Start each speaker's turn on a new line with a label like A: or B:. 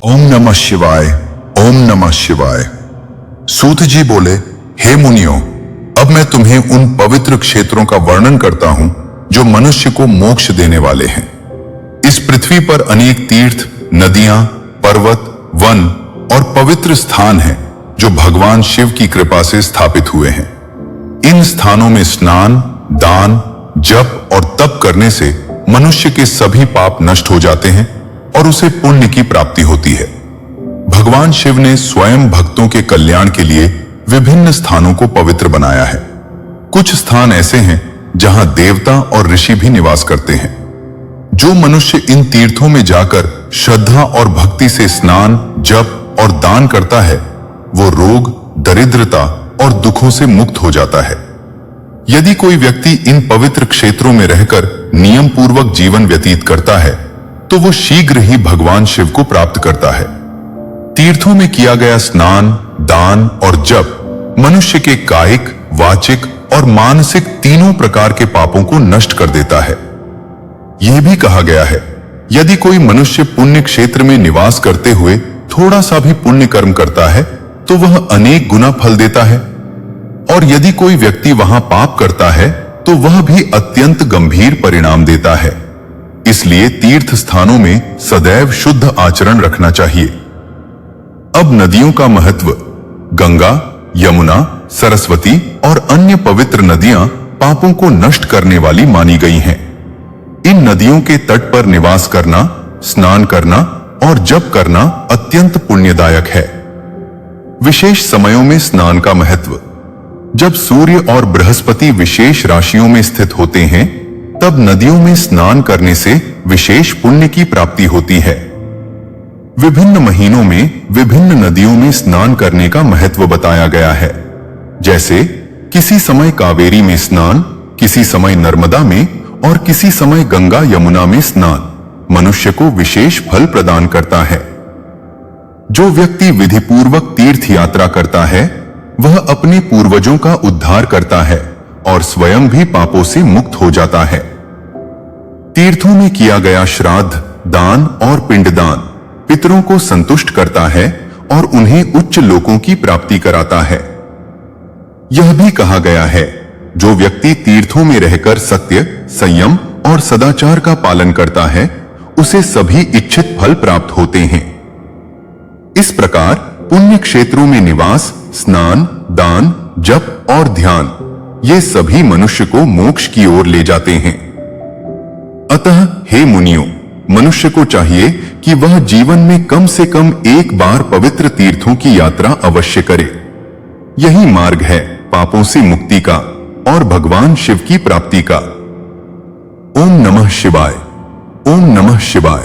A: ओम नमः शिवाय। ओम नमः शिवाय। सूत जी बोले, हे मुनियों, अब मैं तुम्हें उन पवित्र क्षेत्रों का वर्णन करता हूं जो मनुष्य को मोक्ष देने वाले हैं। इस पृथ्वी पर अनेक तीर्थ, नदियां, पर्वत, वन और पवित्र स्थान हैं जो भगवान शिव की कृपा से स्थापित हुए हैं। इन स्थानों में स्नान, दान, जप और तप करने से मनुष्य के सभी पाप नष्ट हो जाते हैं और उसे पुण्य की प्राप्ति होती है। भगवान शिव ने स्वयं भक्तों के कल्याण के लिए विभिन्न स्थानों को पवित्र बनाया है। कुछ स्थान ऐसे हैं जहां देवता और ऋषि भी निवास करते हैं। जो मनुष्य इन तीर्थों में जाकर श्रद्धा और भक्ति से स्नान, जप और दान करता है, वो रोग, दरिद्रता और दुखों से मुक्त हो जाता है। यदि कोई व्यक्ति इन पवित्र क्षेत्रों में रहकर नियम पूर्वक जीवन व्यतीत करता है, तो वो शीघ्र ही भगवान शिव को प्राप्त करता है। तीर्थों में किया गया स्नान, दान और जप मनुष्य के कायिक, वाचिक और मानसिक तीनों प्रकार के पापों को नष्ट कर देता है। यह भी कहा गया है, यदि कोई मनुष्य पुण्य क्षेत्र में निवास करते हुए थोड़ा सा भी पुण्य कर्म करता है, तो वह अनेक गुना फल देता है, और यदि कोई व्यक्ति वहां पाप करता है, तो वह भी अत्यंत गंभीर परिणाम देता है। इसलिए तीर्थ स्थानों में सदैव शुद्ध आचरण रखना चाहिए। अब नदियों का महत्व। गंगा, यमुना, सरस्वती और अन्य पवित्र नदियां पापों को नष्ट करने वाली मानी गई हैं। इन नदियों के तट पर निवास करना, स्नान करना और जप करना अत्यंत पुण्यदायक है। विशेष समयों में स्नान का महत्व। जब सूर्य और बृहस्पति विशेष राशियों में स्थित होते हैं, तब नदियों में स्नान करने से विशेष पुण्य की प्राप्ति होती है। विभिन्न महीनों में विभिन्न नदियों में स्नान करने का महत्व बताया गया है। जैसे किसी समय कावेरी में स्नान, किसी समय नर्मदा में और किसी समय गंगा, यमुना में स्नान मनुष्य को विशेष फल प्रदान करता है। जो व्यक्ति विधिपूर्वक तीर्थ यात्रा करता है, वह अपने पूर्वजों का उद्धार करता है और स्वयं भी पापों से मुक्त हो जाता है। तीर्थों में किया गया श्राद्ध, दान और पिंडदान पितरों को संतुष्ट करता है और उन्हें उच्च लोकों की प्राप्ति कराता है। यह भी कहा गया है, जो व्यक्ति तीर्थों में रहकर सत्य, संयम और सदाचार का पालन करता है, उसे सभी इच्छित फल प्राप्त होते हैं। इस प्रकार पुण्य क्षेत्रों में निवास, स्नान, दान, जप और ध्यान, ये सभी मनुष्य को मोक्ष की ओर ले जाते हैं। अतः हे मुनियों, मनुष्य को चाहिए कि वह जीवन में कम से कम एक बार पवित्र तीर्थों की यात्रा अवश्य करे। यही मार्ग है पापों से मुक्ति का और भगवान शिव की प्राप्ति का। ओम नमः शिवाय। ओम नमः शिवाय।